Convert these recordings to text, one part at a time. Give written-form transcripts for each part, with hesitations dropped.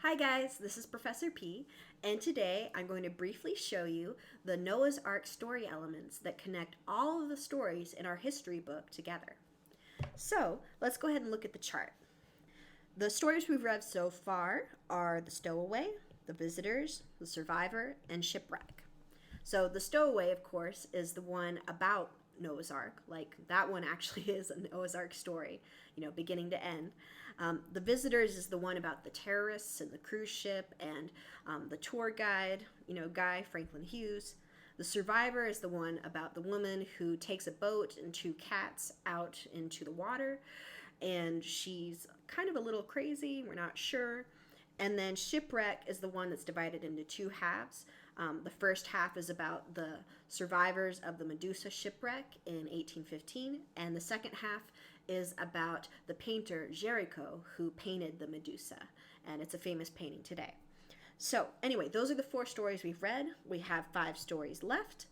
Hi guys, this is Professor P, and today I'm going to briefly show you the Noah's Ark story elements that connect all of the stories in our history book together. So, let's go ahead and look at the chart. The stories we've read so far are the Stowaway, the Visitors, the Survivor, and Shipwreck. So, the Stowaway, of course, is the one about Noah's Ark. Like, that one actually is a Noah's Ark story, beginning to end. The Visitors is the one about the terrorists and the cruise ship and the tour guide, guy, Franklin Hughes. The Survivor is the one about the woman who takes a boat and two cats out into the water, and she's kind of a little crazy, we're not sure. And then Shipwreck is the one that's divided into two halves. The first half is about the survivors of the Medusa shipwreck in 1815, and the second half is about the painter Géricault who painted the Medusa, and it's a famous painting today. So anyway, those are the 4 stories we've read. We have 5 stories left.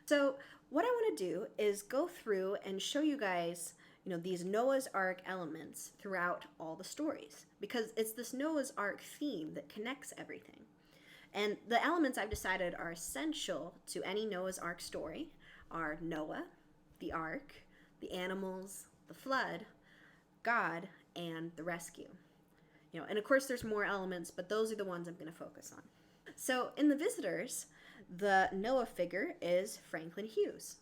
So what I want to do is go through and show you guys these Noah's Ark elements throughout all the stories, because it's this Noah's Ark theme that connects everything. And the elements I've decided are essential to any Noah's Ark story are Noah, the Ark, the animals, the flood, God, and the rescue. And of course there's more elements, but those are the ones I'm going to focus on. So in the Visitors, the Noah figure is Franklin Hughes.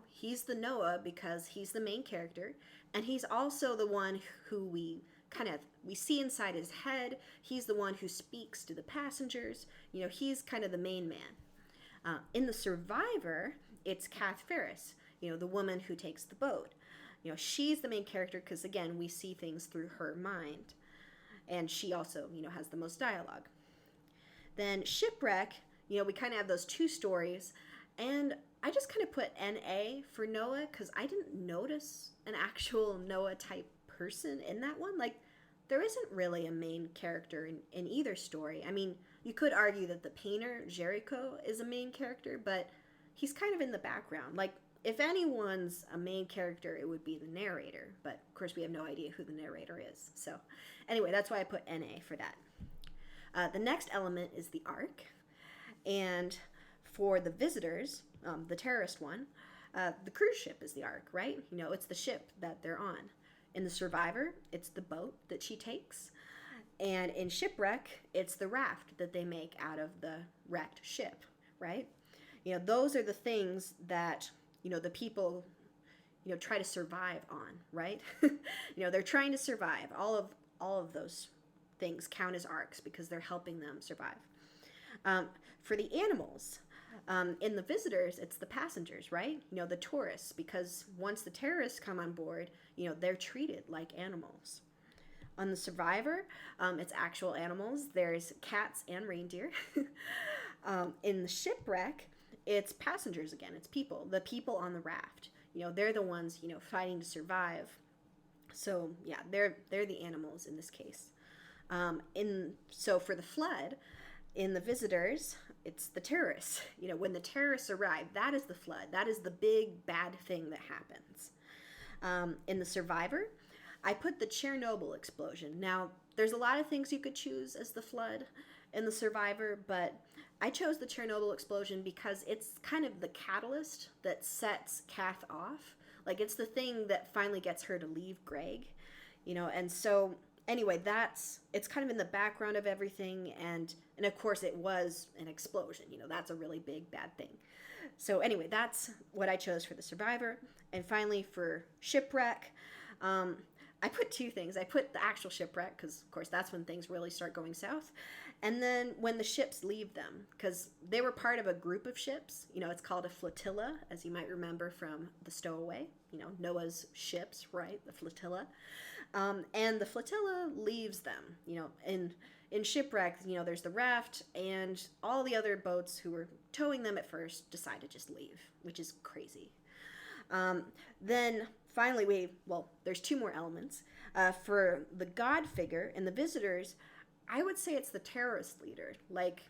He's the Noah because he's the main character, and he's also the one who we see inside his head. He's the one who speaks to the passengers. He's kind of the main man. In the Survivor, it's Kath Ferris, the woman who takes the boat. She's the main character because, again, we see things through her mind. And she also, has the most dialogue. Then Shipwreck, we kind of have those 2 stories. And I just kind of put NA for Noah because I didn't notice an actual Noah type person in that one. Like, there isn't really a main character in either story. I mean, you could argue that the painter, Géricault, is a main character, but he's kind of in the background. Like, if anyone's a main character, it would be the narrator. But, of course, we have no idea who the narrator is. So, anyway, that's why I put NA for that. The next element is the Ark. And for the Visitors, the terrorist one, the cruise ship is the Ark, right? It's the ship that they're on. In the Survivor, it's the boat that she takes. And in Shipwreck, it's the raft that they make out of the wrecked ship, right? Those are the things that, the people, try to survive on, right? They're trying to survive. All of those things count as arcs because they're helping them survive. For the animals, in the Visitors, it's the passengers, right? The tourists, because once the terrorists come on board, they're treated like animals. On the Survivor, it's actual animals. There's cats and reindeer. In the Shipwreck, it's passengers again. It's people. The people on the raft. They're the ones, fighting to survive. So, yeah, they're the animals in this case. So for the flood, in the Visitors, it's the terrorists. When the terrorists arrive, that is the flood. That is the big bad thing that happens. In the Survivor, I put the Chernobyl explosion. Now, there's a lot of things you could choose as the flood in the Survivor, but I chose the Chernobyl explosion because it's kind of the catalyst that sets Kath off. Like, it's the thing that finally gets her to leave Greg, and so anyway, it's kind of in the background of everything, and of course it was an explosion. That's a really big bad thing. So anyway, that's what I chose for the Survivor. And finally for Shipwreck, I put 2 things. I put the actual shipwreck because, of course, that's when things really start going south. And then when the ships leave them, because they were part of a group of ships. It's called a flotilla, as you might remember from the Stowaway. Noah's ships, right? The flotilla. And the flotilla leaves them. In Shipwreck, there's the raft, and all the other boats who were towing them at first decide to just leave, which is crazy. Then finally, there's 2 more elements. For the God figure in the Visitors, I would say it's the terrorist leader. Like,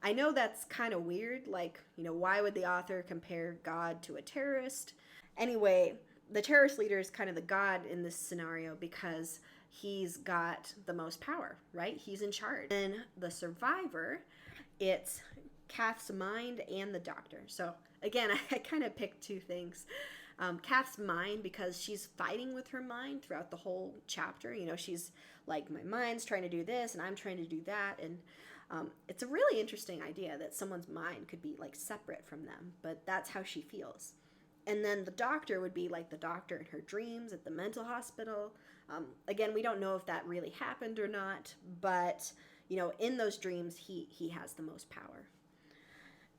I know that's kind of weird. Like, why would the author compare God to a terrorist? Anyway, the terrorist leader is kind of the God in this scenario because he's got the most power, right? He's in charge. And the survivor, it's Kath's mind and the doctor. So again, I kind of picked two things. Kath's mind, because she's fighting with her mind throughout the whole chapter. You know, she's like, my mind's trying to do this and I'm trying to do that. And it's a really interesting idea that someone's mind could be like separate from them, but that's how she feels. And then the doctor would be like the doctor in her dreams at the mental hospital. Again, we don't know if that really happened or not, but you know, in those dreams, he has the most power.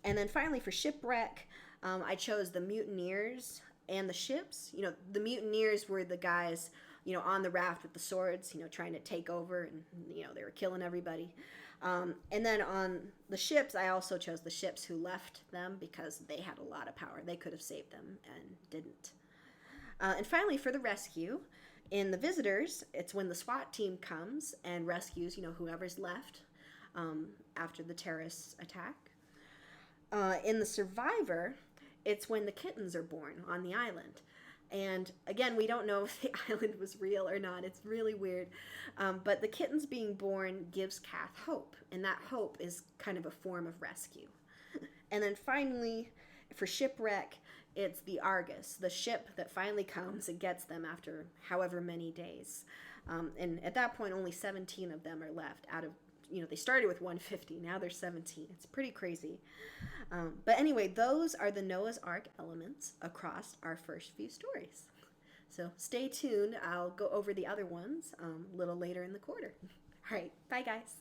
And then finally, for shipwreck, I chose the mutineers and the ships. You know, the mutineers were the guys, you know, on the raft with the swords, you know, trying to take over, and you know, they were killing everybody. And then on the ships, I also chose the ships who left them because they had a lot of power. They could have saved them and didn't. And finally, for the rescue, in the visitors, it's when the SWAT team comes and rescues, you know, whoever's left after the terrorist attack. In the survivor, it's when the kittens are born on the island. And again, we don't know if the island was real or not. It's really weird. But the kittens being born gives Kath hope. And that hope is kind of a form of rescue. And then finally, for shipwreck, it's the Argus, the ship that finally comes and gets them after however many days. And at that point, only 17 of them are left out of, you know, they started with 150. Now there's 17. It's pretty crazy. But anyway, those are the Noah's Ark elements across our first few stories. So stay tuned. I'll go over the other ones a little later in the quarter. All right. Bye, guys.